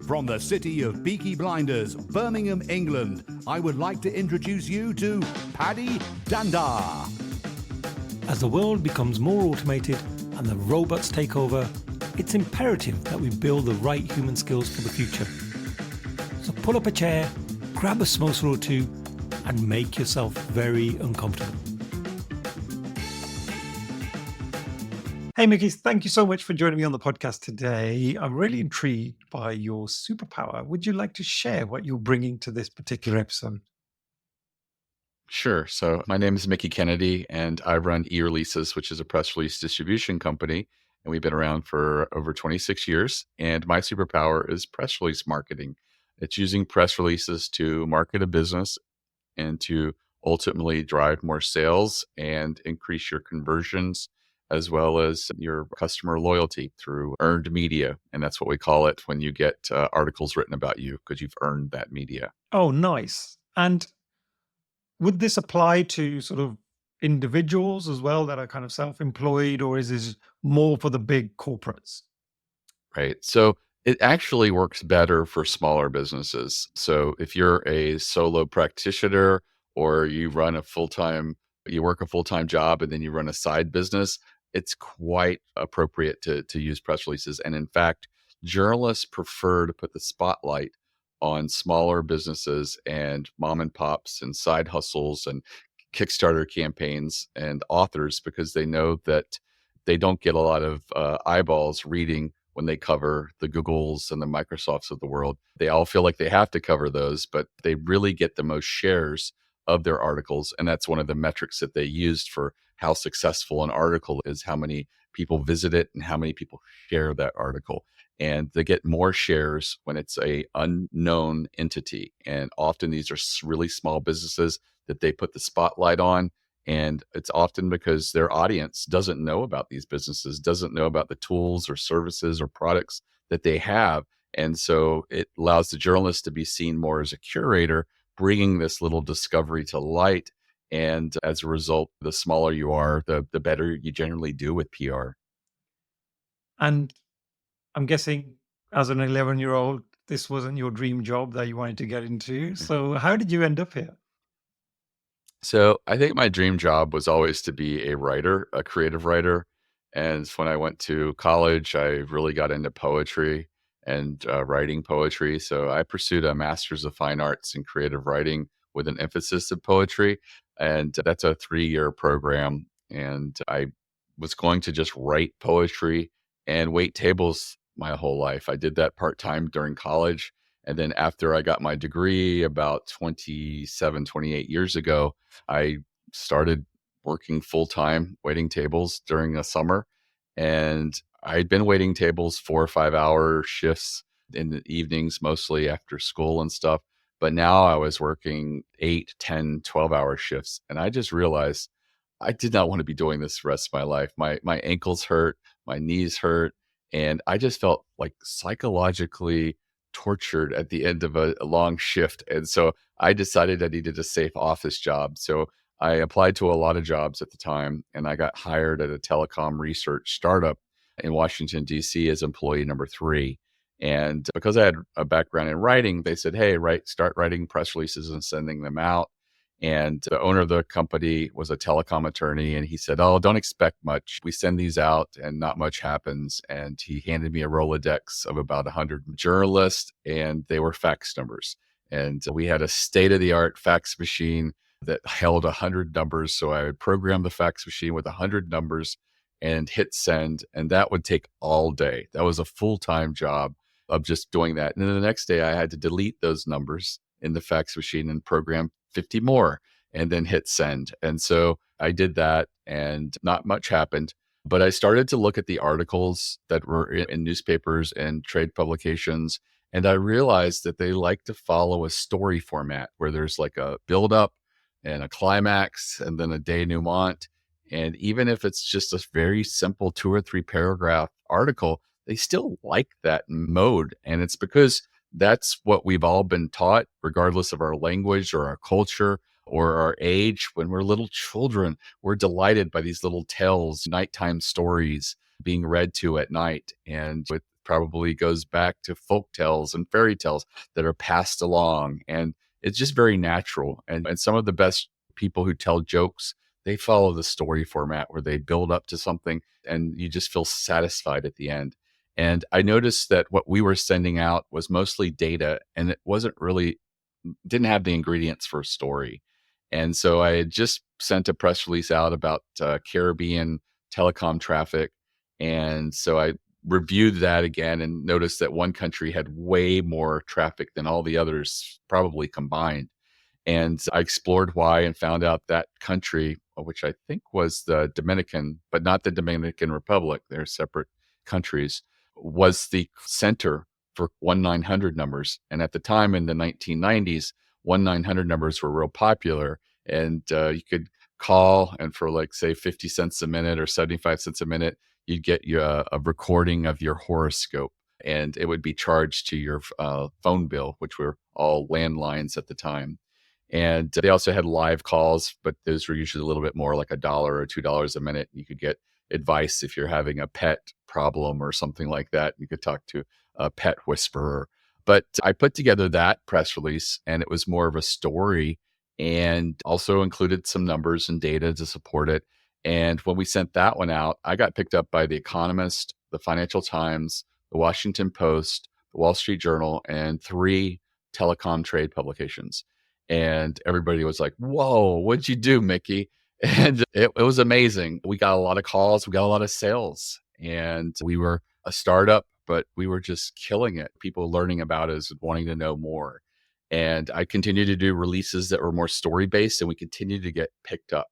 From the city of Peaky Blinders, Birmingham, England, I would like to introduce you to Paddy Danda. As the world becomes more automated and the robots take over, it's imperative that we build the right human skills for the future. So pull up a chair, grab a samosa or two, and make yourself very uncomfortable. Hey, Mickie, thank you so much for joining me on the podcast today. I'm really intrigued by your superpower. Would you like to share what you're bringing to this particular episode? Sure. So my name is Mickie Kennedy, and I run eReleases, which is a press release distribution company. And we've been around for over 26 years. And my superpower is press release marketing. It's using press releases to market a business and to ultimately drive more sales and increase your conversions, as well as your customer loyalty through earned media. And that's what we call it when you get articles written about you, because you've earned that media. Oh, nice. And would this apply to sort of individuals as well that are kind of self-employed, or is this more for the big corporates? Right. So it actually works better for smaller businesses. So if you're a solo practitioner or you work a full-time job and then you run a side business, it's quite appropriate to use press releases. And in fact, journalists prefer to put the spotlight on smaller businesses and mom and pops and side hustles and Kickstarter campaigns and authors, because they know that they don't get a lot of eyeballs reading when they cover the Googles and the Microsofts of the world. They all feel like they have to cover those, but they really get the most shares of their articles. And that's one of the metrics that they used for how successful an article is, how many people visit it and how many people share that article. And they get more shares when it's a unknown entity. And often these are really small businesses that they put the spotlight on. And it's often because their audience doesn't know about these businesses, doesn't know about the tools or services or products that they have. And so it allows the journalist to be seen more as a curator, bringing this little discovery to light. And as a result, the smaller you are, the better you generally do with PR. And I'm guessing as an 11-year-old, this wasn't your dream job that you wanted to get into. So how did you end up here? So I think my dream job was always to be a writer, a creative writer. And when I went to college, I really got into poetry and writing poetry. So I pursued a master's of fine arts in creative writing with an emphasis of poetry. And that's a 3-year program. And I was going to just write poetry and wait tables my whole life. I did that part-time during college. And then after I got my degree about 28 years ago, I started working full-time waiting tables during the summer. And I'd been waiting tables 4 or 5 hour shifts in the evenings, mostly after school and stuff. But now I was working 8, 10, 12-hour shifts. And I just realized I did not want to be doing this the rest of my life. My ankles hurt, my knees hurt, and I just felt like psychologically tortured at the end of a long shift. And so I decided I needed a safe office job. So I applied to a lot of jobs at the time, and I got hired at a telecom research startup in Washington, D.C. as employee number 3. And because I had a background in writing, they said, hey, start writing press releases and sending them out. And the owner of the company was a telecom attorney, and he said, oh, don't expect much. We send these out and not much happens. And he handed me a Rolodex of about 100 journalists, and they were fax numbers. And we had a state-of-the-art fax machine that held 100 numbers. So I would program the fax machine with 100 numbers and hit send. And that would take all day. That was a full-time job of just doing that. And then the next day I had to delete those numbers in the fax machine and program 50 more and then hit send. And so I did that and not much happened. But I started to look at the articles that were in newspapers and trade publications. And I realized that they like to follow a story format where there's like a buildup and a climax and then a denouement. And even if it's just a very simple 2 or 3 paragraph article, they still like that mode. And it's because that's what we've all been taught, regardless of our language or our culture or our age. When we're little children, we're delighted by these little tales, nighttime stories being read to at night. And with probably goes back to folk tales and fairy tales that are passed along. And it's just very natural. And some of the best people who tell jokes, they follow the story format where they build up to something and you just feel satisfied at the end. And I noticed that what we were sending out was mostly data, and it wasn't really, didn't have the ingredients for a story. And so I had just sent a press release out about Caribbean telecom traffic. And so I reviewed that again and noticed that one country had way more traffic than all the others probably combined. And I explored why and found out that country, which I think was the Dominican, but not the Dominican Republic, they're separate countries, was the center for 1-900 numbers. And at the time in the 1990s, 1-900 numbers were real popular. And you could call, and for like, say, 50 cents a minute or 75 cents a minute, you'd get a recording of your horoscope. And it would be charged to your phone bill, which were all landlines at the time. And they also had live calls, but those were usually a little bit more, like $1 or $2 a minute. You could get advice if you're having a pet problem or something like that. You could talk to a pet whisperer. But I put together that press release, and it was more of a story and also included some numbers and data to support it. And when we sent that one out, I got picked up by The Economist, the Financial Times, the Washington Post, the Wall Street Journal, and 3 telecom trade publications. And everybody was like, whoa, what'd you do, Mickie? And it was amazing. We got a lot of calls. We got a lot of sales. And we were a startup, but we were just killing it. People learning about us, wanting to know more. And I continued to do releases that were more story-based, and we continued to get picked up.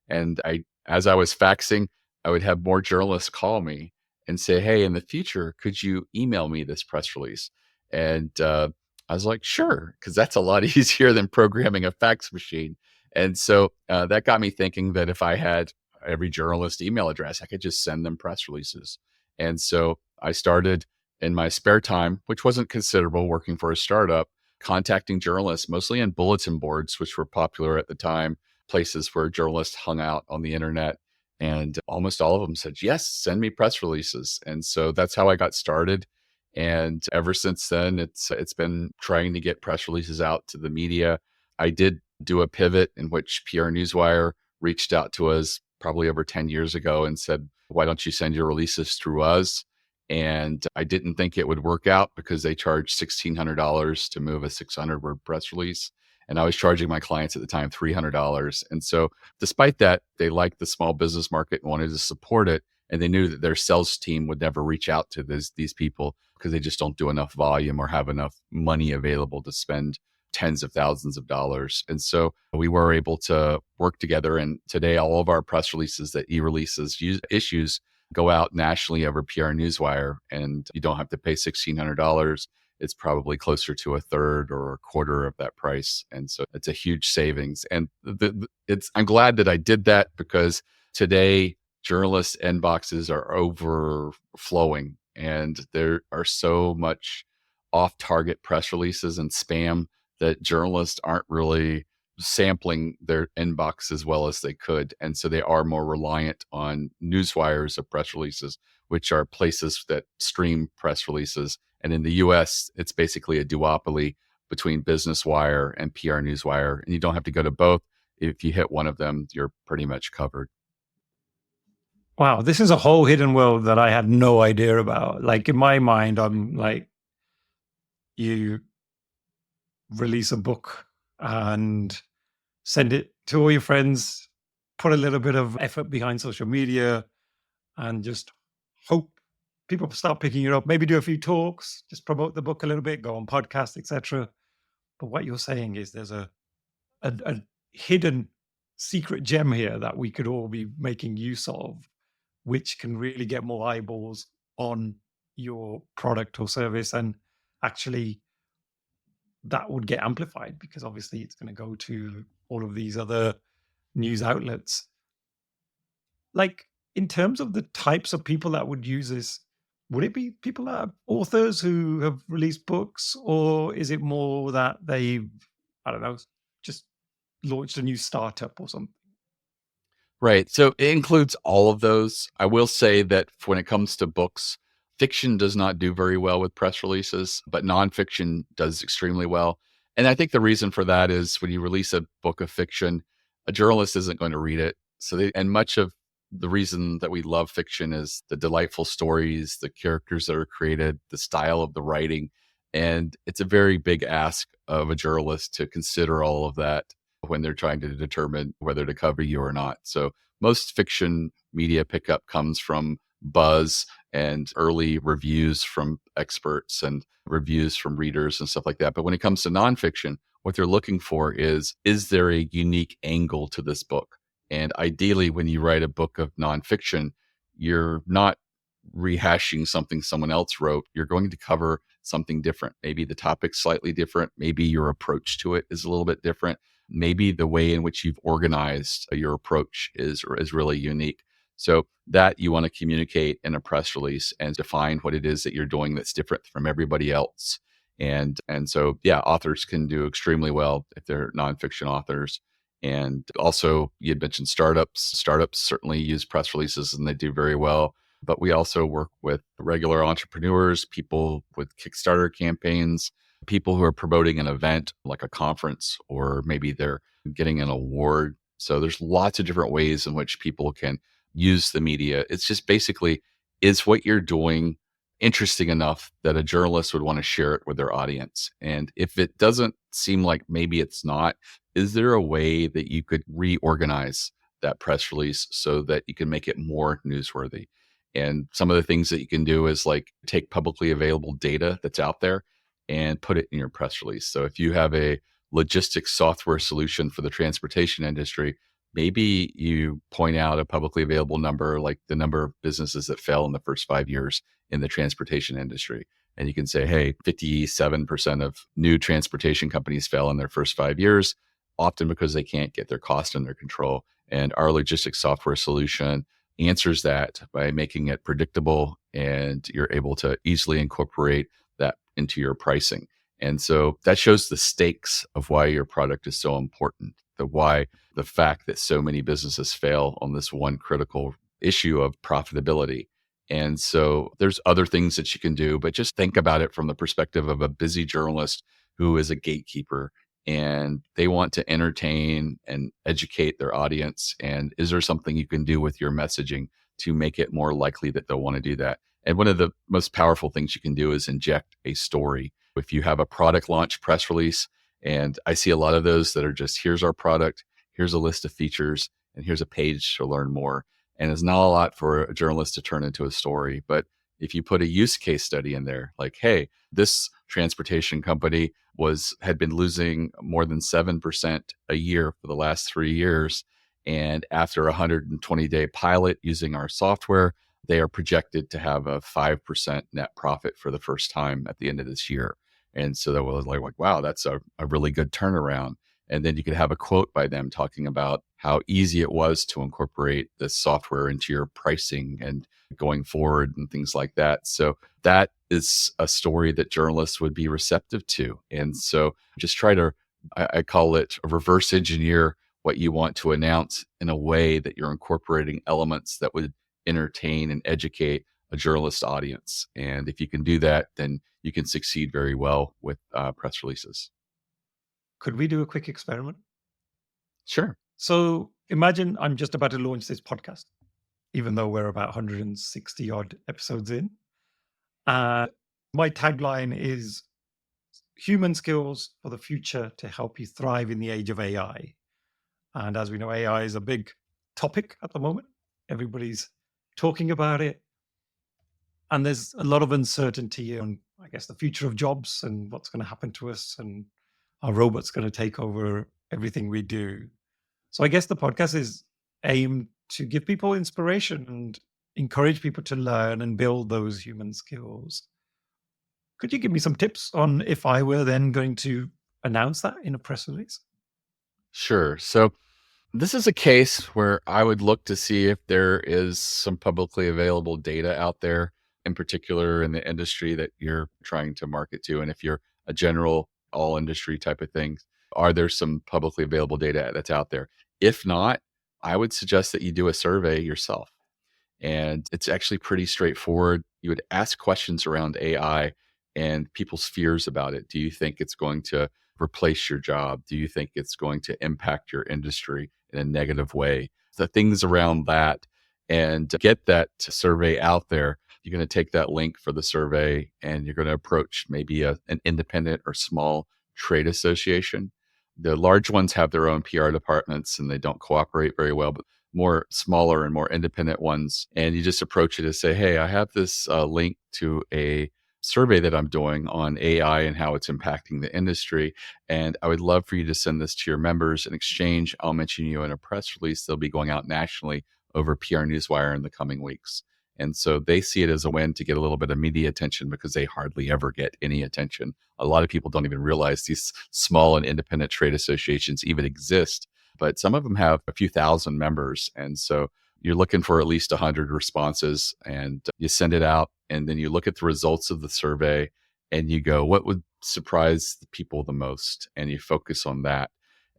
And as I was faxing, I would have more journalists call me and say, hey, in the future, could you email me this press release? And I was like, sure, because that's a lot easier than programming a fax machine. And so that got me thinking that if I had every journalist email address, I could just send them press releases. And so I started in my spare time, which wasn't considerable working for a startup, contacting journalists, mostly in bulletin boards, which were popular at the time, places where journalists hung out on the internet. And almost all of them said, yes, send me press releases. And so that's how I got started. And ever since then, it's been trying to get press releases out to the media. I did do a pivot in which PR Newswire reached out to us probably over 10 years ago and said, why don't you send your releases through us? And I didn't think it would work out because they charged $1,600 to move a 600-word press release. And I was charging my clients at the time $300. And so despite that, they liked the small business market and wanted to support it. And they knew that their sales team would never reach out to these people because they just don't do enough volume or have enough money available to spend tens of thousands of dollars. And so we were able to work together. And today, all of our press releases that eReleases issues go out nationally over PR Newswire, and you don't have to pay $1,600. It's probably closer to a third or a quarter of that price. And so it's a huge savings. And I'm glad that I did that because today, journalists' inboxes are overflowing, and there are so much off-target press releases and spam that journalists aren't really sampling their inbox as well as they could. And so they are more reliant on newswires of press releases, which are places that stream press releases. And in the US, it's basically a duopoly between Business Wire and PR Newswire. And you don't have to go to both. If you hit one of them, you're pretty much covered. Wow, this is a whole hidden world that I had no idea about. Like in my mind, I'm like, you release a book and send it to all your friends, put a little bit of effort behind social media, and just hope people start picking it up. Maybe do a few talks, just promote the book a little bit, go on podcasts, etc. But what you're saying is there's a hidden secret gem here that we could all be making use of, which can really get more eyeballs on your product or service. And actually, that would get amplified because obviously it's going to go to all of these other news outlets. Like in terms of the types of people that would use this, would it be people that are authors who have released books, or is it more that they've, I don't know, just launched a new startup or something? Right. So it includes all of those. I will say that when it comes to books, Fiction does not do very well with press releases, but nonfiction does extremely well. And I think the reason for that is when you release a book of fiction, a journalist isn't going to read it. And much of the reason that we love fiction is the delightful stories, the characters that are created, the style of the writing. And it's a very big ask of a journalist to consider all of that when they're trying to determine whether to cover you or not. So most fiction media pickup comes from buzz and early reviews from experts and reviews from readers and stuff like that. But when it comes to nonfiction, what they're looking for is there a unique angle to this book? And ideally, when you write a book of nonfiction, you're not rehashing something someone else wrote. You're going to cover something different. Maybe the topic's slightly different. Maybe your approach to it is a little bit different. Maybe the way in which you've organized your approach is really unique. So that you want to communicate in a press release and define what it is that you're doing that's different from everybody else. And so, yeah, authors can do extremely well if they're nonfiction authors. And also, you had mentioned startups. Startups certainly use press releases and they do very well. But we also work with regular entrepreneurs, people with Kickstarter campaigns, people who are promoting an event like a conference, or maybe they're getting an award. So there's lots of different ways in which people can use the media. It's just basically, is what you're doing interesting enough that a journalist would want to share it with their audience? And if it doesn't seem like maybe it's not, is there a way that you could reorganize that press release so that you can make it more newsworthy? And some of the things that you can do is like take publicly available data that's out there and put it in your press release. So if you have a logistics software solution for the transportation industry, maybe you point out a publicly available number, like the number of businesses that fell in the first 5 years in the transportation industry. And you can say, hey, 57% of new transportation companies fell in their first 5 years, often because they can't get their cost under control. And our logistics software solution answers that by making it predictable, and you're able to easily incorporate that into your pricing. And so that shows the stakes of why your product is so important, the fact that so many businesses fail on this one critical issue of profitability. And so there's other things that you can do, but just think about it from the perspective of a busy journalist who is a gatekeeper, and they want to entertain and educate their audience. And is there something you can do with your messaging to make it more likely that they'll want to do that? And one of the most powerful things you can do is inject a story. If you have a product launch press release, and I see a lot of those that are just, here's our product, here's a list of features, and here's a page to learn more. And it's not a lot for a journalist to turn into a story. But if you put a use case study in there, like, hey, this transportation company had been losing more than 7% a year for the last 3 years. And after a 120-day pilot using our software, they are projected to have a 5% net profit for the first time at the end of this year. And so that was like, wow, that's a really good turnaround. And then you could have a quote by them talking about how easy it was to incorporate this software into your pricing and going forward and things like that. So that is a story that journalists would be receptive to. And so just try to, I call it, reverse engineer what you want to announce in a way that you're incorporating elements that would entertain and educate a journalist audience. And if you can do that, then you can succeed very well with press releases. Could we do a quick experiment? Sure. So imagine I'm just about to launch this podcast, even though we're about 160 odd episodes in. My tagline is human skills for the future to help you thrive in the age of AI. And as we know, AI is a big topic at the moment. Everybody's talking about it. And there's a lot of uncertainty on, I guess, the future of jobs and what's going to happen to us, and are robots going to take over everything we do. So I guess the podcast is aimed to give people inspiration and encourage people to learn and build those human skills. Could you give me some tips on if I were then going to announce that in a press release? Sure. So this is a case where I would look to see if there is some publicly available data out there, in particular in the industry that you're trying to market to. And if you're a general all industry type of thing, are there some publicly available data that's out there? If not, I would suggest that you do a survey yourself. And it's actually pretty straightforward. you would ask questions around AI and people's fears about it. Do you think it's going to replace your job? Do you think it's going to impact your industry in a negative way? The things around that, and get that survey out there. You're going to take that link for the survey and you're going to approach maybe an independent or small trade association. The large ones have their own PR departments and they don't cooperate very well, but more smaller and more independent ones. And you just approach it and say, hey, I have this link to a survey that I'm doing on AI and how it's impacting the industry. And I would love for you to send this to your members. In exchange, I'll mention you in a press release. They'll be going out nationally over PR Newswire in the coming weeks. And so they see it as a win to get a little bit of media attention because they hardly ever get any attention. A lot of people don't even realize these small and independent trade associations even exist, but some of them have a few thousand members. And so you're looking for at least 100 responses and you send it out and then you look at the results of the survey and you go, what would surprise the people the most? And you focus on that.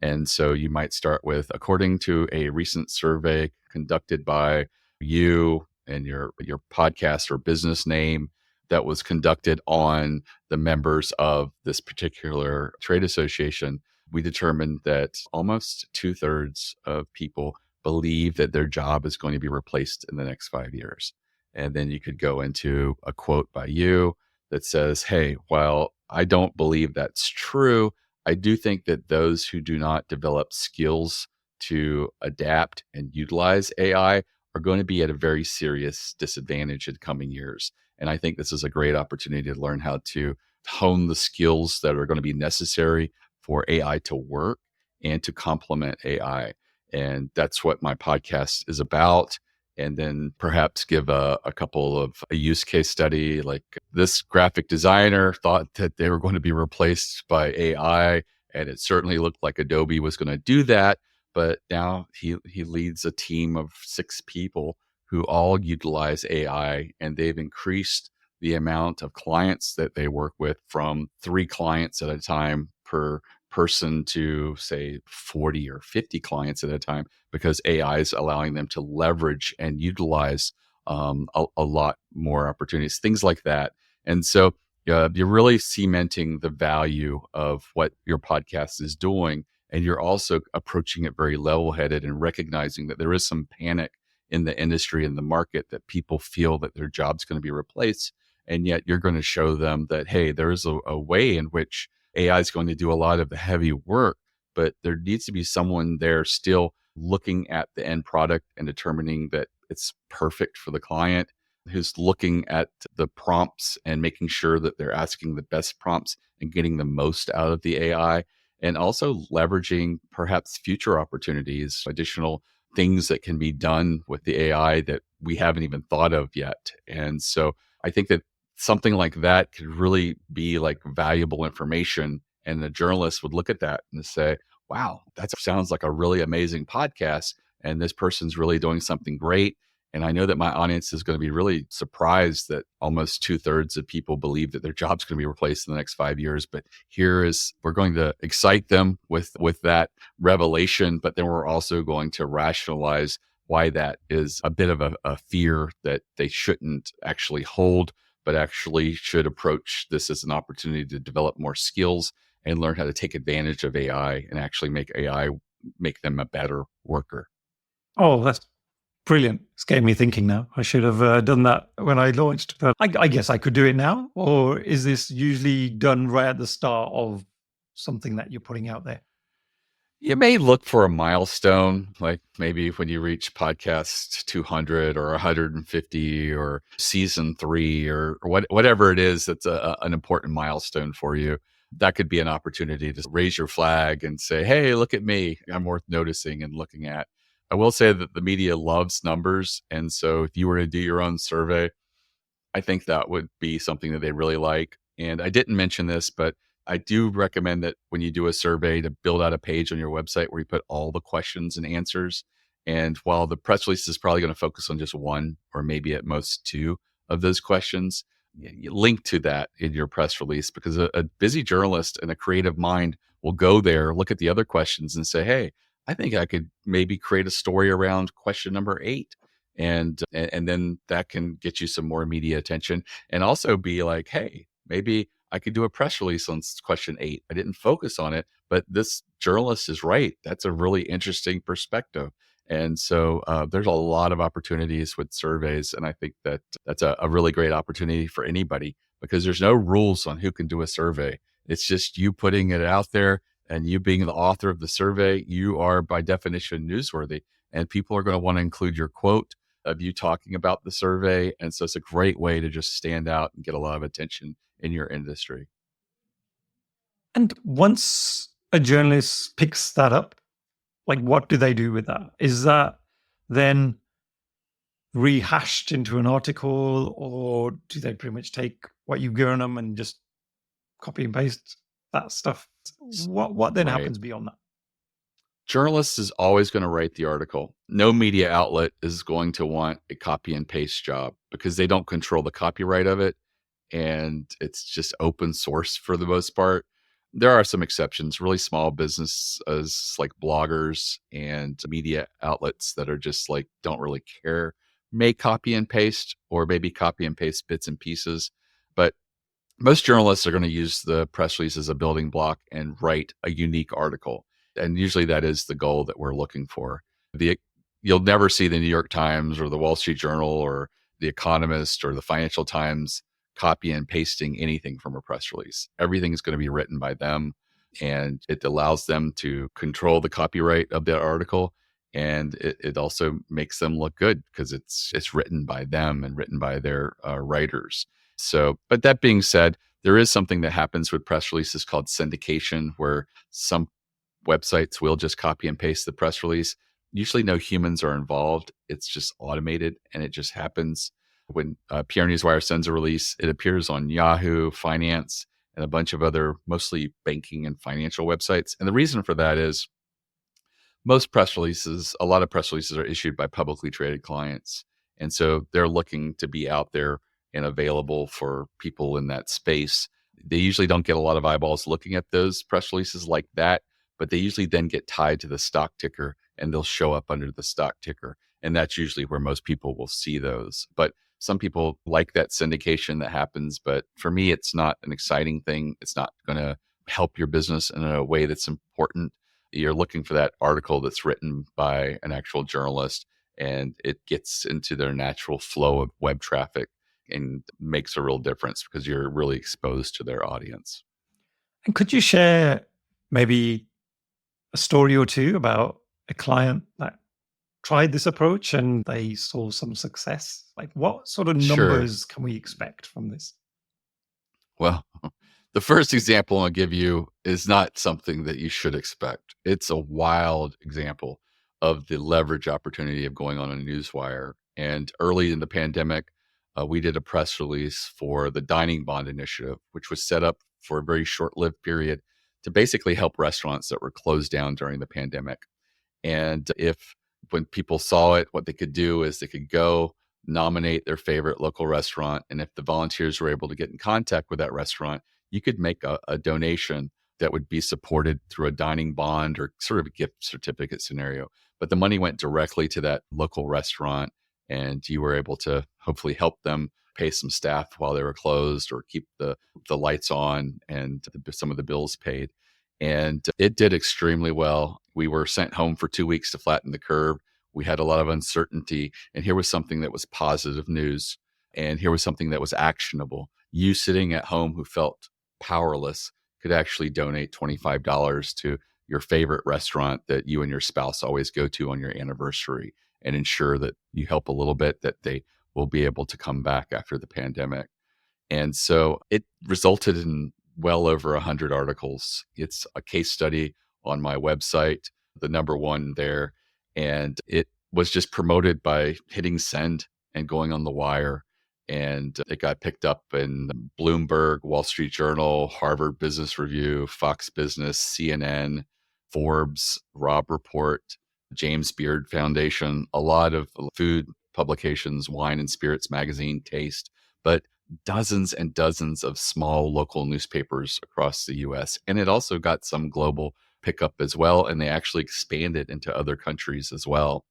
And so you might start with, according to a recent survey conducted by you and your podcast or business name that was conducted on the members of this particular trade association, we determined that almost 2/3 of people believe that their job is going to be replaced in the next 5 years. And then you could go into a quote by you that says, hey, while I don't believe that's true, I do think that those who do not develop skills to adapt and utilize AI are going to be at a very serious disadvantage in coming years. And I think this is a great opportunity to learn how to hone the skills that are going to be necessary for AI to work and to complement AI. And that's what my podcast is about. And then perhaps give a couple of a use case study, like this graphic designer thought that they were going to be replaced by AI. And it certainly looked like Adobe was going to do that. But now he leads a team of 6 people who all utilize AI, and they've increased the amount of clients that they work with from 3 clients at a time per person to say 40 or 50 clients at a time, because AI is allowing them to leverage and utilize a lot more opportunities, things like that. And so you're really cementing the value of what your podcast is doing. And you're also approaching it very level-headed and recognizing that there is some panic in the industry and the market that people feel that their job's going to be replaced. And yet you're going to show them that, hey, there's a way in which AI is going to do a lot of the heavy work, but there needs to be someone there still looking at the end product and determining that it's perfect for the client, who's looking at the prompts and making sure that they're asking the best prompts and getting the most out of the AI. And also leveraging perhaps future opportunities, additional things that can be done with the AI that we haven't even thought of yet. And so I think that something like that could really be like valuable information. And the journalist would look at that and say, wow, that sounds like a really amazing podcast. And this person's really doing something great. And I know that my audience is going to be really surprised that almost 2/3 of people believe that their job's going to be replaced in the next 5 years. But we're going to excite them with that revelation, but then we're also going to rationalize why that is a bit of a fear that they shouldn't actually hold, but actually should approach this as an opportunity to develop more skills and learn how to take advantage of AI and actually make AI make them a better worker. Oh, that's brilliant. It's getting me thinking now. I should have done that when I launched. But I guess I could do it now. Or is this usually done right at the start of something that you're putting out there? You may look for a milestone, like maybe when you reach podcast 200 or 150 or season 3 or whatever it is that's an important milestone for you. That could be an opportunity to raise your flag and say, hey, look at me. I'm worth noticing and looking at. I will say that the media loves numbers. And so if you were to do your own survey, I think that would be something that they really like. And I didn't mention this, but I do recommend that when you do a survey to build out a page on your website where you put all the questions and answers. And while the press release is probably going to focus on just 1 or maybe at most 2 of those questions, you link to that in your press release, because a busy journalist and a creative mind will go there, look at the other questions and say, hey, I think I could maybe create a story around question number 8. And then that can get you some more media attention, and also be like, hey, maybe I could do a press release on question 8. I didn't focus on it, but this journalist is right. That's a really interesting perspective. And so there's a lot of opportunities with surveys. And I think that that's a really great opportunity for anybody, because there's no rules on who can do a survey. It's just you putting it out there, and you being the author of the survey, you are by definition newsworthy. And people are going to want to include your quote of you talking about the survey. And so it's a great way to just stand out and get a lot of attention in your industry. And once a journalist picks that up, like, what do they do with that? Is that then rehashed into an article, or do they pretty much take what you've given them and just copy and paste that stuff? What then Right. happens beyond that? Journalist is always going to write the article. No media outlet is going to want a copy and paste job, because they don't control the copyright of it. And it's just open source for the most part. There are some exceptions, really small businesses like bloggers and media outlets that are just like, don't really care, may copy and paste, or maybe copy and paste bits and pieces. But most journalists are going to use the press release as a building block and write a unique article. And usually that is the goal that we're looking for. You'll never see the New York Times or the Wall Street Journal or the Economist or the Financial Times copy and pasting anything from a press release. Everything is going to be written by them, and it allows them to control the copyright of that article. And it also makes them look good, because it's written by them and written by their writers. So, but that being said, there is something that happens with press releases called syndication, where some websites will just copy and paste the press release. Usually no humans are involved. It's just automated, and it just happens. When PR Newswire sends a release, it appears on Yahoo, Finance, and a bunch of other mostly banking and financial websites. And the reason for that is a lot of press releases are issued by publicly traded clients. And so they're looking to be out there and available for people in that space. They usually don't get a lot of eyeballs looking at those press releases like that, but they usually then get tied to the stock ticker, and they'll show up under the stock ticker. And that's usually where most people will see those. But some people like that syndication that happens. But for me, it's not an exciting thing. It's not going to help your business in a way that's important. You're looking for that article that's written by an actual journalist, and it gets into their natural flow of web traffic and makes a real difference, because you're really exposed to their audience. And could you share maybe a story or two about a client that tried this approach and they saw some success? Like, what sort of numbers can we expect from this? Well, the first example I'll give you is not something that you should expect. It's a wild example of the leverage opportunity of going on a newswire. And early in the pandemic, we did a press release for the Dining Bond Initiative, which was set up for a very short-lived period to basically help restaurants that were closed down during the pandemic. And when people saw it, what they could do is they could go nominate their favorite local restaurant. And if the volunteers were able to get in contact with that restaurant, you could make a donation that would be supported through a dining bond or sort of a gift certificate scenario. But the money went directly to that local restaurant, and you were able to hopefully help them pay some staff while they were closed, or keep the lights on and some of the bills paid. And it did extremely well. We were sent home for 2 weeks to flatten the curve. We had a lot of uncertainty, and here was something that was positive news, and here was something that was actionable. You sitting at home who felt powerless could actually donate $25 to your favorite restaurant that you and your spouse always go to on your anniversary, and ensure that you help a little bit, that they will be able to come back after the pandemic. And so it resulted in well over 100 articles. It's a case study on my website, the number one there. And it was just promoted by hitting send and going on the wire. And it got picked up in Bloomberg, Wall Street Journal, Harvard Business Review, Fox Business, CNN, Forbes, Robb Report, James Beard Foundation, a lot of food publications, Wine and Spirits Magazine, Taste, but dozens and dozens of small local newspapers across the US. And it also got some global pickup as well. And they actually expanded into other countries as well.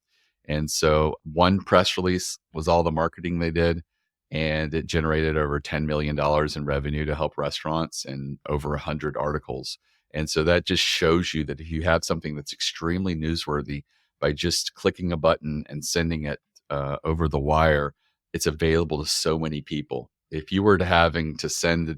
And so one press release was all the marketing they did, and it generated over $10 million in revenue to help restaurants and over 100 articles. And so that just shows you that if you have something that's extremely newsworthy, by just clicking a button and sending it over the wire, it's available to so many people. If you were to having to send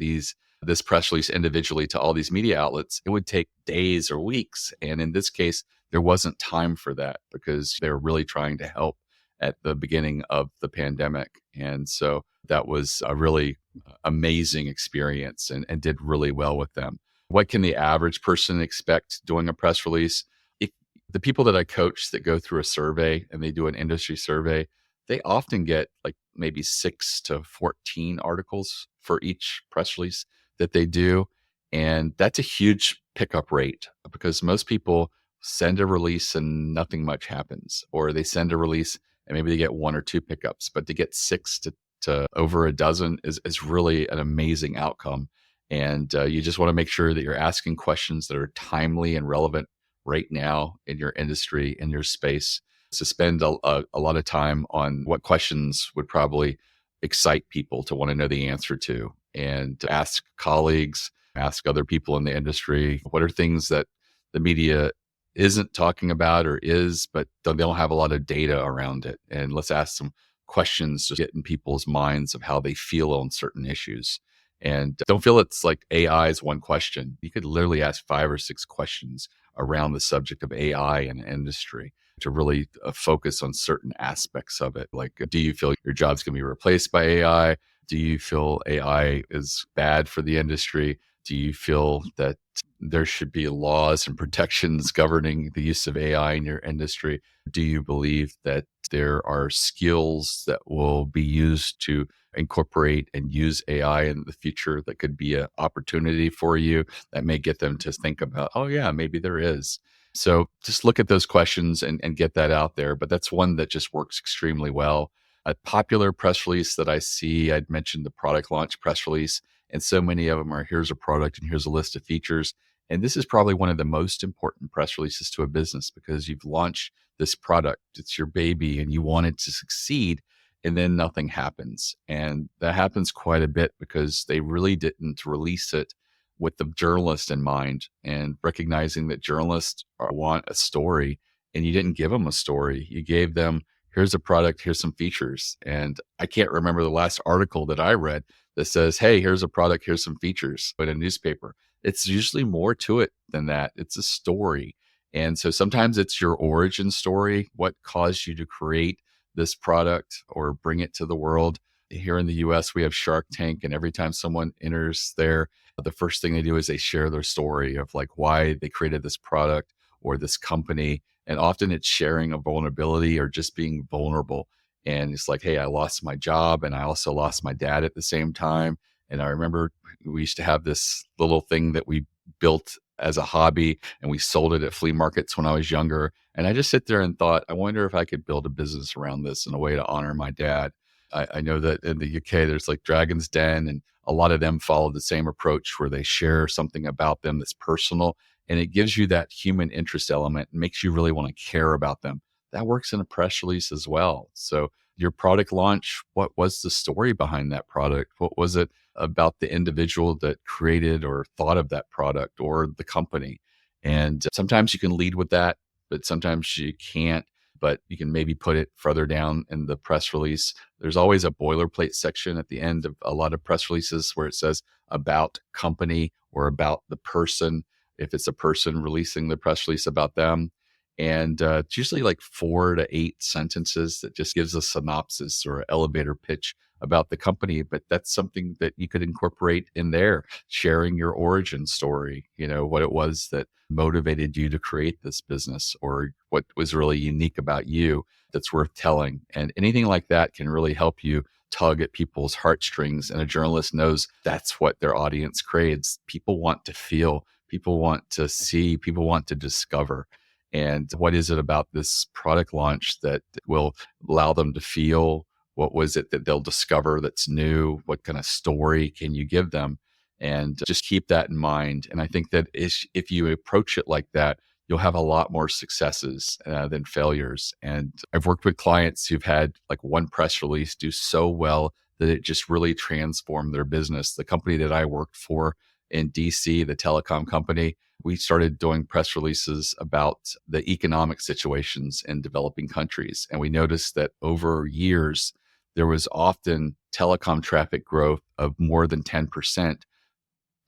this press release individually to all these media outlets, it would take days or weeks. And in this case, there wasn't time for that because they were really trying to help at the beginning of the pandemic. And so that was a really amazing experience and did really well with them. What can the average person expect doing a press release? If the people that I coach that go through a survey and they do an industry survey, they often get like maybe 6 to 14 articles for each press release that they do. And that's a huge pickup rate because most people send a release and nothing much happens, or they send a release and maybe they get 1 or 2 pickups, but to get 6 to over a dozen is really an amazing outcome. And you just want to make sure that you're asking questions that are timely and relevant right now in your industry, in your space. So spend a lot of time on what questions would probably excite people to want to know the answer to, and to ask colleagues, ask other people in the industry, what are things that the media isn't talking about or is, but they don't have a lot of data around it. And let's ask some questions to get in people's minds of how they feel on certain issues. And don't feel it's like AI is one question. You could literally ask 5 or 6 questions around the subject of AI in industry to really focus on certain aspects of it. Like, do you feel your job's going to be replaced by AI? Do you feel AI is bad for the industry? Do you feel that there should be laws and protections governing the use of AI in your industry? Do you believe that there are skills that will be used to incorporate and use AI in the future that could be an opportunity for you that may get them to think about, oh yeah, maybe there is. So just look at those questions and get that out there. But that's one that just works extremely well. A popular press release that I see, I'd mentioned the product launch press release, and so many of them are, here's a product and here's a list of features. And this is probably one of the most important press releases to a business because you've launched this product, it's your baby, and you want it to succeed, and then nothing happens. And that happens quite a bit because they really didn't release it with the journalist in mind, and recognizing that journalists want a story, and you didn't give them a story. You gave them, here's a product, here's some features. And I can't remember the last article that I read that says, hey, here's a product, here's some features in a newspaper. It's usually more to it than that. It's a story. And so sometimes it's your origin story, what caused you to create this product or bring it to the world. Here in the US, we have Shark Tank, and every time someone enters there, the first thing they do is they share their story of like why they created this product or this company. And often it's sharing a vulnerability or just being vulnerable. And it's like, hey, I lost my job and I also lost my dad at the same time. And I remember we used to have this little thing that we built as a hobby, and we sold it at flea markets when I was younger. And I just sit there and thought, I wonder if I could build a business around this in a way to honor my dad. I know that in the UK, there's like Dragon's Den, and a lot of them follow the same approach where they share something about them that's personal, and it gives you that human interest element and makes you really want to care about them. That works in a press release as well. So your product launch, what was the story behind that product? What was it about the individual that created or thought of that product or the company? And sometimes you can lead with that, but sometimes you can't. But you can maybe put it further down in the press release. There's always a boilerplate section at the end of a lot of press releases where it says about company or about the person, if it's a person releasing the press release about them. And it's usually like 4 to 8 sentences that just gives a synopsis or elevator pitch about the company. But that's something that you could incorporate in there, sharing your origin story, what it was that motivated you to create this business or what was really unique about you that's worth telling. And anything like that can really help you tug at people's heartstrings. And a journalist knows that's what their audience craves. People want to feel, people want to see, people want to discover. And what is it about this product launch that will allow them to feel? What was it that they'll discover that's new? What kind of story can you give them? And just keep that in mind. And I think that if you approach it like that, you'll have a lot more successes than failures. And I've worked with clients who've had like one press release do so well that it just really transformed their business. The company that I worked for in DC, the telecom company, we started doing press releases about the economic situations in developing countries. And we noticed that over years, there was often telecom traffic growth of more than 10%,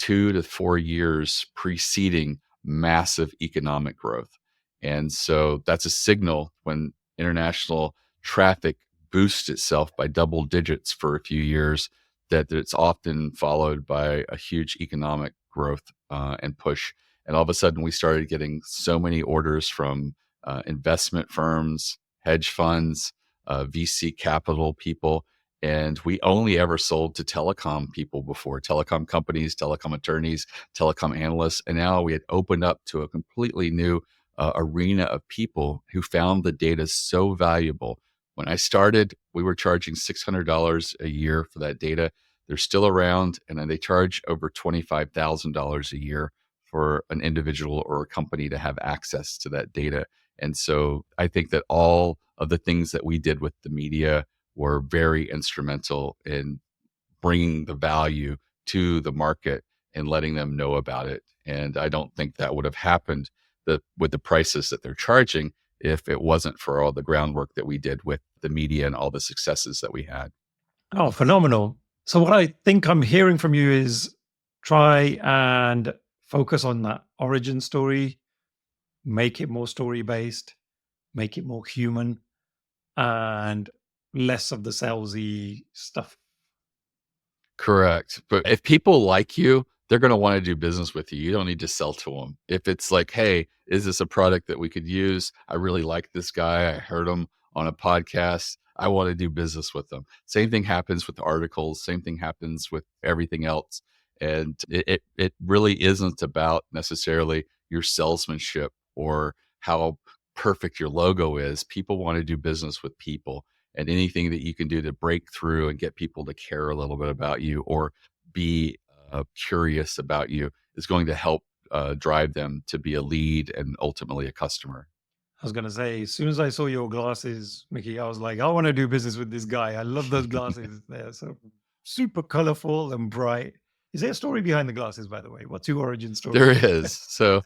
2 to 4 years preceding massive economic growth. And so that's a signal when international traffic boosts itself by double digits for a few years, that it's often followed by a huge economic growth and push. And all of a sudden, we started getting so many orders from investment firms, hedge funds, VC capital people. And we only ever sold to telecom people before, telecom companies, telecom attorneys, telecom analysts. And now we had opened up to a completely new arena of people who found the data so valuable. When I started, we were charging $600 a year for that data. They're still around, and then they charge over $25,000 a year for an individual or a company to have access to that data. And so I think that all of the things that we did with the media were very instrumental in bringing the value to the market and letting them know about it. And I don't think that would have happened with the prices that they're charging if it wasn't for all the groundwork that we did with the media and all the successes that we had. Oh, phenomenal. So what I think I'm hearing from you is try and focus on that origin story, make it more story-based, make it more human, and less of the salesy stuff. Correct. But if people like you, they're going to want to do business with you. You don't need to sell to them. If it's like, hey, is this a product that we could use? I really like this guy. I heard him on a podcast. I want to do business with them. Same thing happens with articles. Same thing happens with everything else. And it really isn't about necessarily your salesmanship or how perfect your logo is. People want to do business with people. And anything that you can do to break through and get people to care a little bit about you or be curious about you is going to help drive them to be a lead and ultimately a customer. I was going to say, as soon as I saw your glasses, Mickie, I was like, I want to do business with this guy. I love those glasses. They're so super colorful and bright. Is there a story behind the glasses, by the way? What's your origin story? There is. So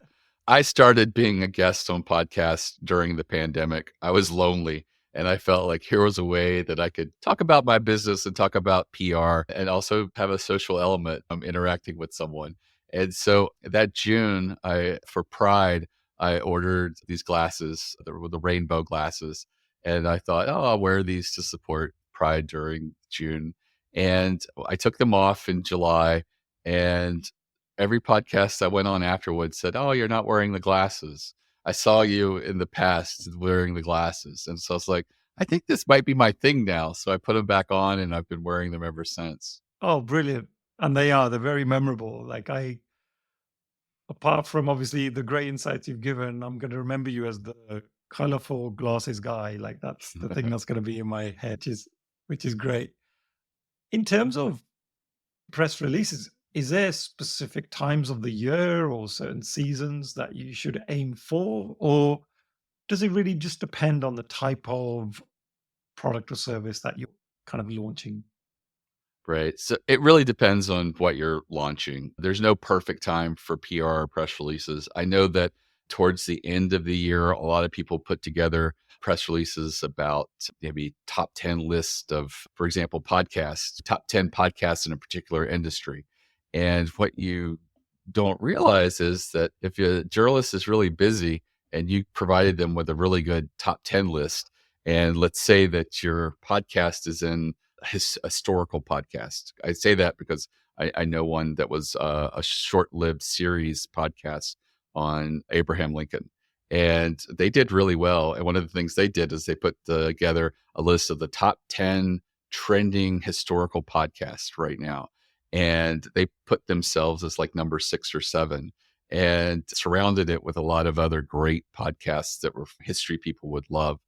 I started being a guest on podcasts during the pandemic. I was lonely. And I felt like here was a way that I could talk about my business and talk about PR and also have a social element interacting with someone. And so that June, for Pride, I ordered these glasses, the rainbow glasses. And I thought, oh, I'll wear these to support Pride during June. And I took them off in July. And every podcast I went on afterwards said, oh, you're not wearing the glasses. I saw you in the past wearing the glasses. And so I was like, I think this might be my thing now. So I put them back on and I've been wearing them ever since. Oh, brilliant. And they're very memorable. Apart from obviously the great insights you've given, I'm going to remember you as the colorful glasses guy. Like that's the thing that's going to be in my head, which is great. In terms of press releases, is there specific times of the year or certain seasons that you should aim for? Or does it really just depend on the type of product or service that you're kind of launching? Right. So it really depends on what you're launching. There's no perfect time for PR or press releases. I know that towards the end of the year, a lot of people put together press releases about maybe top 10 list of, for example, podcasts, top 10 podcasts in a particular industry. And what you don't realize is that if a journalist is really busy and you provided them with a really good top 10 list, and let's say that your podcast is in historical podcast. I say that because I know one that was a short-lived series podcast on Abraham Lincoln, and they did really well. And one of the things they did is they put together a list of the top 10 trending historical podcasts right now. And they put themselves as like number 6 or 7 and surrounded it with a lot of other great podcasts that were history people would love.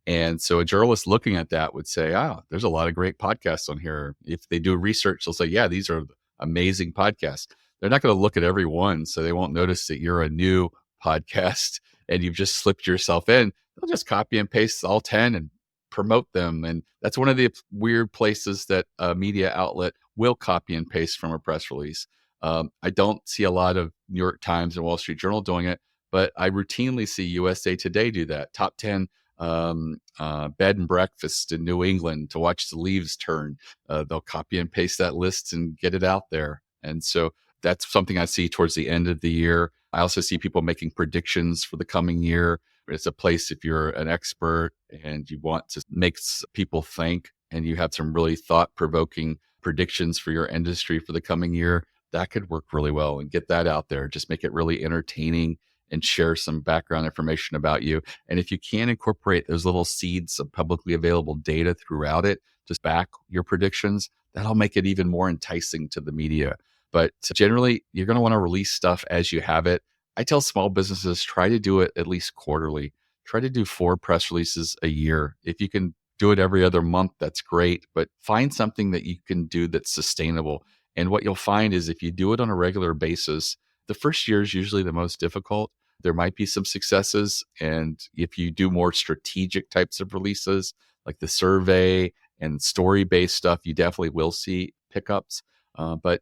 And so a journalist looking at that would say, there's a lot of great podcasts on here. If they do research, they'll say, yeah, these are amazing podcasts. They're not going to look at every one, so they won't notice that you're a new podcast and you've just slipped yourself in, they'll just copy and paste all 10 and promote them. And that's one of the weird places that a media outlet will copy and paste from a press release. I don't see a lot of New York Times and Wall Street Journal doing it, but I routinely see USA Today do that. Top 10 bed and breakfast in New England to watch the leaves turn. They'll copy and paste that list and get it out there. And so that's something I see towards the end of the year. I also see people making predictions for the coming year. It's a place, if you're an expert and you want to make people think and you have some really thought-provoking predictions for your industry for the coming year, that could work really well, and get that out there. Just make it really entertaining and share some background information about you. And if you can incorporate those little seeds of publicly available data throughout it, just back your predictions, that'll make it even more enticing to the media. But generally, you're going to want to release stuff as you have it. I tell small businesses, try to do it at least quarterly. Try to do 4 press releases a year. If you can do it every other month, that's great. But find something that you can do that's sustainable. And what you'll find is if you do it on a regular basis, the first year is usually the most difficult. There might be some successes. And if you do more strategic types of releases, like the survey and story-based stuff, you definitely will see pickups. But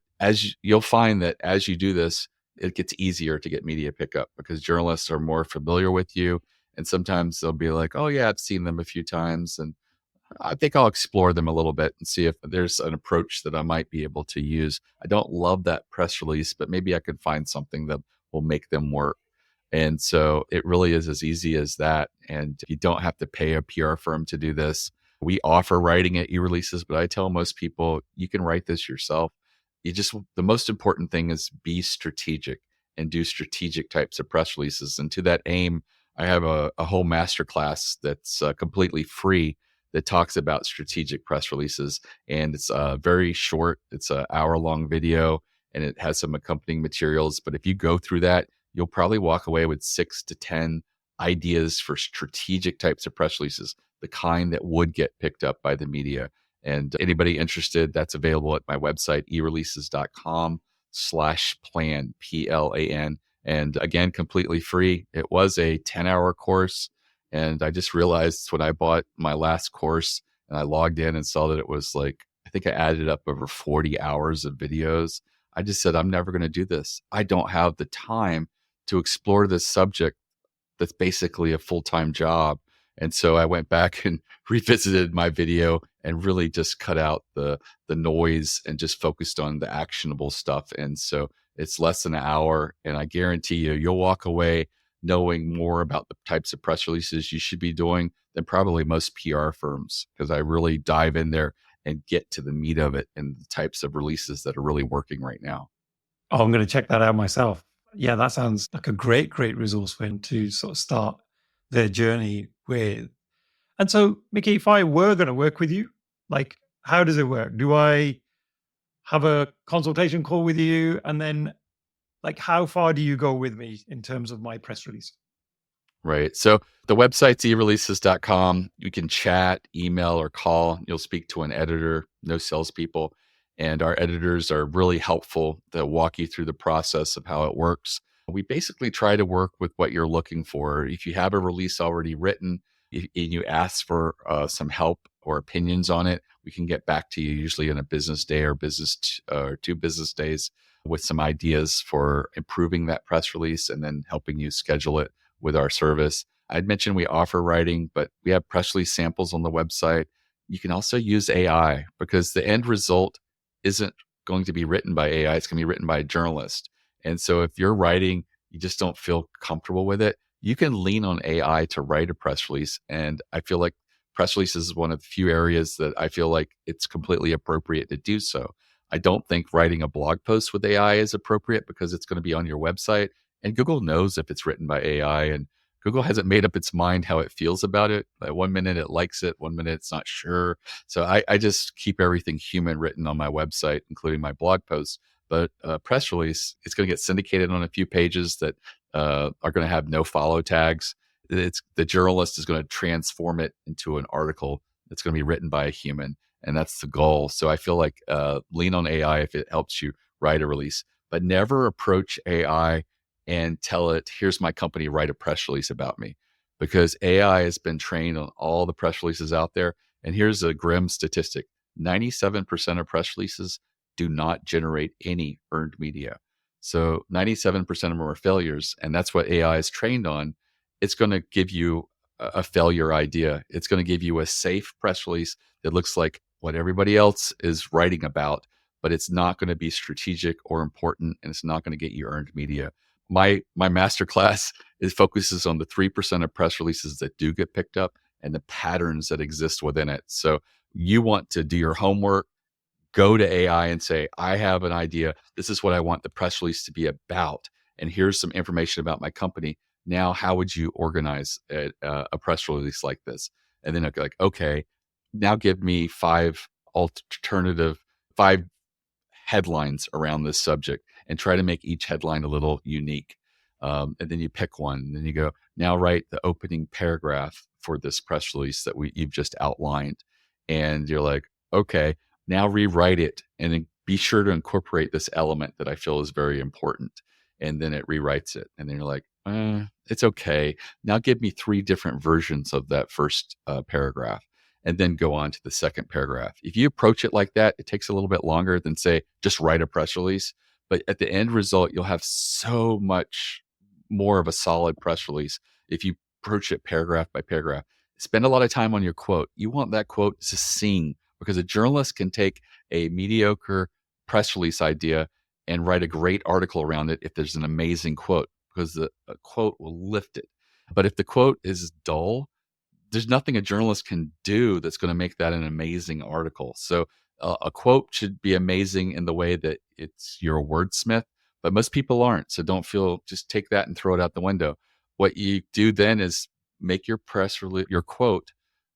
you'll find that as you do this, it gets easier to get media pickup because journalists are more familiar with you. And sometimes they'll be like, oh yeah, I've seen them a few times. And I think I'll explore them a little bit and see if there's an approach that I might be able to use. I don't love that press release, but maybe I can find something that will make them work. And so it really is as easy as that. And you don't have to pay a PR firm to do this. We offer writing at eReleases, but I tell most people you can write this yourself. The most important thing is be strategic and do strategic types of press releases. And to that aim, I have a whole masterclass that's completely free that talks about strategic press releases. And it's very short. It's an hour-long video, and it has some accompanying materials. But if you go through that, you'll probably walk away with 6 to 10 ideas for strategic types of press releases, the kind that would get picked up by the media. And anybody interested, that's available at my website, eReleases.com/plan, PLAN. And again, completely free. It was a 10-hour course. And I just realized when I bought my last course and I logged in and saw that it was like, I think I added up over 40 hours of videos. I just said, I'm never going to do this. I don't have the time to explore this subject that's basically a full-time job. And so I went back and revisited my video and really just cut out the noise and just focused on the actionable stuff. And so it's less than an hour, and I guarantee you'll walk away knowing more about the types of press releases you should be doing than probably most PR firms, because I really dive in there and get to the meat of it and the types of releases that are really working right now. Oh, I'm going to check that out myself. Yeah, that sounds like a great resource for him to sort of start their journey with. And so, Mickie, if I were going to work with you, like, how does it work? Do I have a consultation call with you? And then, like, how far do you go with me in terms of my press release? Right. So the website's eReleases.com. You can chat, email, or call. You'll speak to an editor, no salespeople. And our editors are really helpful. They'll walk you through the process of how it works. We basically try to work with what you're looking for. If you have a release already written and you ask for some help or opinions on it, we can get back to you usually in a business day or 2 business days with some ideas for improving that press release and then helping you schedule it with our service. I'd mentioned we offer writing, but we have press release samples on the website. You can also use AI because the end result isn't going to be written by AI. It's going to be written by a journalist. And so if you're writing, you just don't feel comfortable with it, you can lean on AI to write a press release. And I feel like press releases is one of the few areas that I feel like it's completely appropriate to do so. I don't think writing a blog post with AI is appropriate because it's going to be on your website, and Google knows if it's written by AI, and Google hasn't made up its mind how it feels about it. Like 1 minute it likes it, 1 minute it's not sure. So I just keep everything human written on my website, including my blog posts. But press release, it's going to get syndicated on a few pages that are going to have no follow tags. The journalist is going to transform it into an article that's going to be written by a human. And that's the goal. So I feel like lean on AI if it helps you write a release, but never approach AI and tell it, here's my company, write a press release about me. Because AI has been trained on all the press releases out there. And here's a grim statistic: 97% of press releases do not generate any earned media. So 97% of them are failures. And that's what AI is trained on. It's going to give you a failure idea. It's going to give you a safe press release that looks like what everybody else is writing about, but it's not going to be strategic or important, and it's not going to get you earned media. My masterclass focuses on the 3% of press releases that do get picked up and the patterns that exist within it. So you want to do your homework, go to AI and say, I have an idea. This is what I want the press release to be about. And here's some information about my company. Now, how would you organize a press release like this? And then like, okay, now give me five headlines around this subject and try to make each headline a little unique. And then you pick one, and then you go, now write the opening paragraph for this press release that you've just outlined. And you're like, okay, now rewrite it and then be sure to incorporate this element that I feel is very important. And then it rewrites it. And then you're like, it's okay. Now give me 3 different versions of that first paragraph, and then go on to the second paragraph. If you approach it like that, it takes a little bit longer than, say, just write a press release. But at the end result, you'll have so much more of a solid press release if you approach it paragraph by paragraph. Spend a lot of time on your quote. You want that quote to sing, because a journalist can take a mediocre press release idea and write a great article around it if there's an amazing quote, because a quote will lift it. But if the quote is dull, there's nothing a journalist can do that's going to make that an amazing article. So a quote should be amazing in the way that you're a wordsmith, but most people aren't. So don't just take that and throw it out the window. What you do then is make your press release, your quote,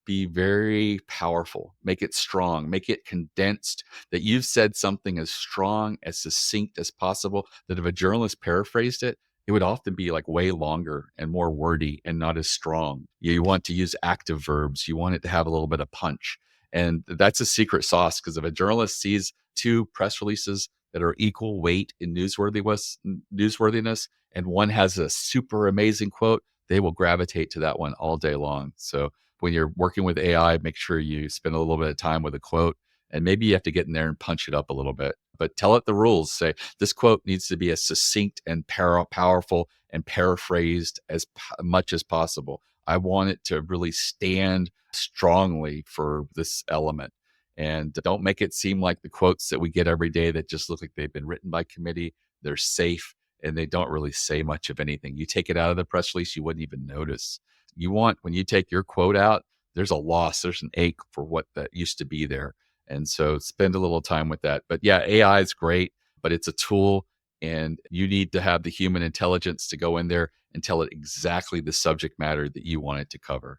be very powerful, make it strong, make it condensed, that you've said something as strong, as succinct as possible, that if a journalist paraphrased it, it would often be like way longer and more wordy and not as strong. You want to use active verbs. You want it to have a little bit of punch. And that's a secret sauce, because if a journalist sees 2 press releases that are equal weight in newsworthiness, and one has a super amazing quote, they will gravitate to that one all day long. So when you're working with AI, make sure you spend a little bit of time with a quote, and maybe you have to get in there and punch it up a little bit. But tell it the rules. Say, this quote needs to be as succinct and powerful and paraphrased as much as possible. I want it to really stand strongly for this element. And don't make it seem like the quotes that we get every day that just look like they've been written by committee. They're safe and they don't really say much of anything. You take it out of the press release, you wouldn't even notice. When you take your quote out, there's a loss, there's an ache for what that used to be there. And so spend a little time with that. But yeah, AI is great, but it's a tool, and you need to have the human intelligence to go in there and tell it exactly the subject matter that you want it to cover.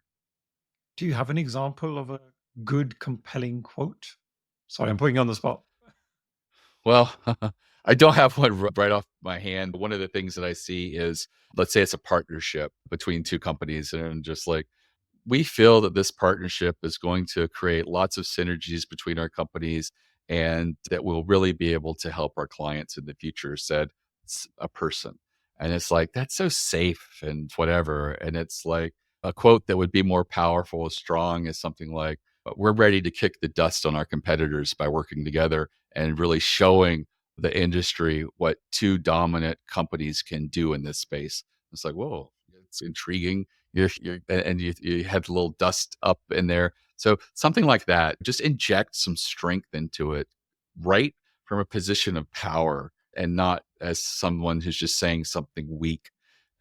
Do you have an example of a good, compelling quote? Sorry, I'm putting you on the spot. Well, I don't have one right off my hand. One of the things that I see is, let's say it's a partnership between 2 companies, and just like, we feel that this partnership is going to create lots of synergies between our companies, and that we'll really be able to help our clients in the future, said a person. And it's like, that's so safe and whatever. And it's like a quote that would be more powerful, strong, is something like, we're ready to kick the dust on our competitors by working together and really showing the industry what 2 dominant companies can do in this space. It's like, whoa, it's intriguing. You had a little dust up in there. So something like that, just inject some strength into it, right from a position of power, and not as someone who's just saying something weak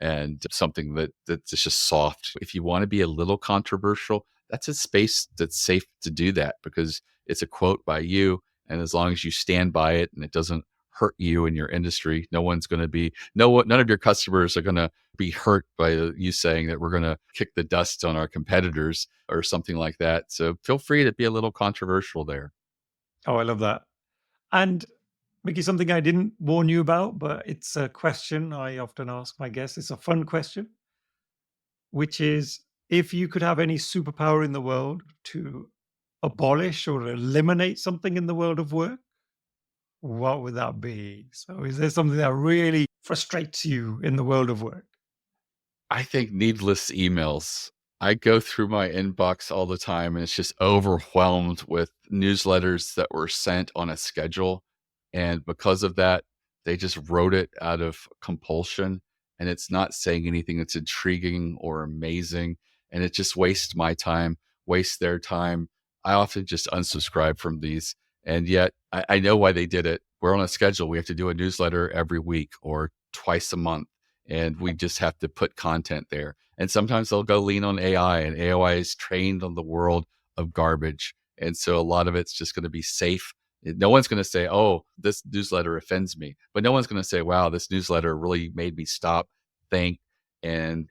and something that's just soft. If you want to be a little controversial, that's a space that's safe to do that, because it's a quote by you. And as long as you stand by it and it doesn't hurt you in your industry, none of your customers are going to be hurt by you saying that we're going to kick the dust on our competitors or something like that. So feel free to be a little controversial there. Oh, I love that. And Mickie, something I didn't warn you about, but it's a question I often ask my guests. It's a fun question, which is, if you could have any superpower in the world to abolish or eliminate something in the world of work, what would that be? So is there something that really frustrates you in the world of work? I think needless emails. I go through my inbox all the time and it's just overwhelmed with newsletters that were sent on a schedule. And because of that, they just wrote it out of compulsion. And it's not saying anything that's intriguing or amazing. And it just wastes my time, wastes their time. I often just unsubscribe from these. And yet I know why they did it. We're on a schedule. We have to do a newsletter every week or twice a month, and we just have to put content there. And sometimes they'll go lean on AI, and AI is trained on the world of garbage. And so a lot of it's just going to be safe. No one's going to say, oh, this newsletter offends me. But no one's going to say, wow, this newsletter really made me stop, think, and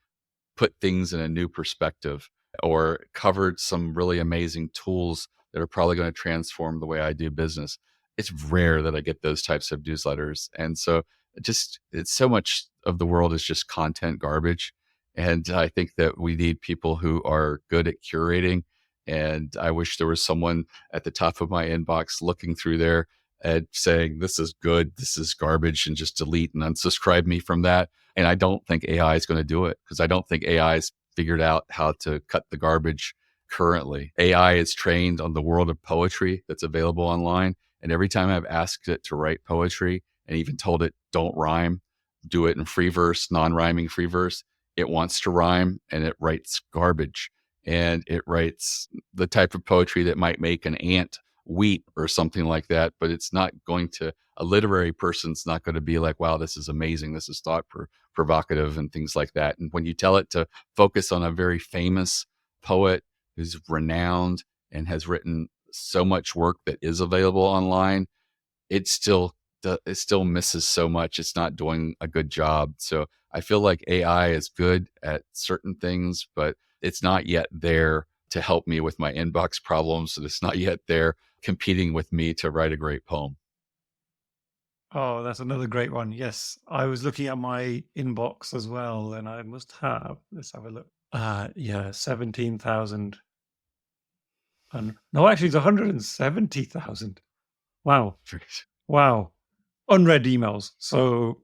put things in a new perspective, or covered some really amazing tools that are probably going to transform the way I do business. It's rare that I get those types of newsletters. And so it's so much of the world is just content garbage. And I think that we need people who are good at curating. And I wish there was someone at the top of my inbox looking through there and saying, this is good, this is garbage, and just delete and unsubscribe me from that. And I don't think AI is going to do it, because I don't think AI has figured out how to cut the garbage currently. AI is trained on the world of poetry that's available online. And every time I've asked it to write poetry and even told it, don't rhyme, do it in free verse, non-rhyming free verse, it wants to rhyme and it writes garbage. And it writes the type of poetry that might make an ant weep or something like that. But it's not going to, a literary person's not going to be like, wow, this is amazing, this is thought provocative and things like that. And when you tell it to focus on a very famous poet who's renowned and has written so much work that is available online, it still misses so much. It's not doing a good job. So I feel like AI is good at certain things, but it's not yet there to help me with my inbox problems. And it's not yet there competing with me to write a great poem. Oh, that's another great one. Yes, I was looking at my inbox as well, and I must have, let's have a look. Yeah, 17,000. And no, actually, it's 170,000. Wow. Wow. Unread emails. So,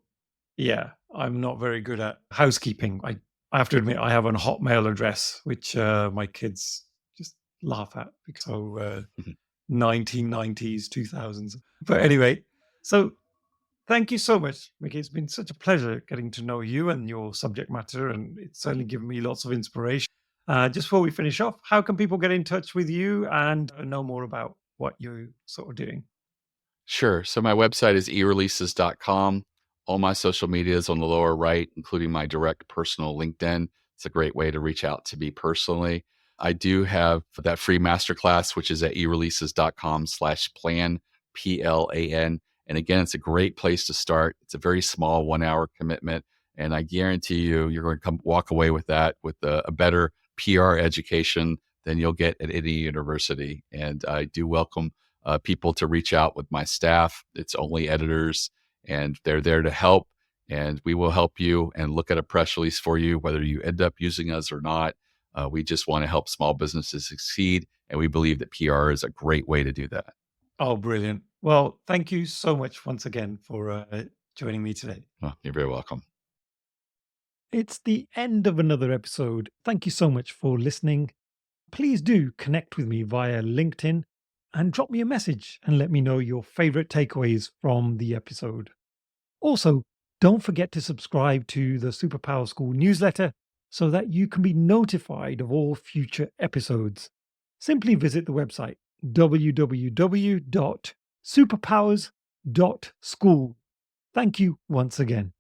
yeah, I'm not very good at housekeeping. I have to admit, I have a Hotmail address, which my kids just laugh at, because so 1990s, 2000s. But anyway, so thank you so much, Mickie. It's been such a pleasure getting to know you and your subject matter, and it's certainly given me lots of inspiration. Just before we finish off, how can people get in touch with you and know more about what you're sort of doing? Sure. So my website is eReleases.com. All my social media is on the lower right, including my direct personal LinkedIn. It's a great way to reach out to me personally. I do have that free masterclass, which is at eReleases.com/plan, PLAN. And again, it's a great place to start. It's a very small 1-hour commitment. And I guarantee you're going to walk away with that with a better PR education than you'll get at any university. And I do welcome people to reach out with my staff. It's only editors, and they're there to help. And we will help you and look at a press release for you, whether you end up using us or not. We just want to help small businesses succeed. And we believe that PR is a great way to do that. Oh, brilliant. Well, thank you so much once again for joining me today. Well, you're very welcome. It's the end of another episode. Thank you so much for listening. Please do connect with me via LinkedIn and drop me a message and let me know your favorite takeaways from the episode. Also, don't forget to subscribe to the Superpower School newsletter so that you can be notified of all future episodes. Simply visit the website www.superpowers.school. Thank you once again.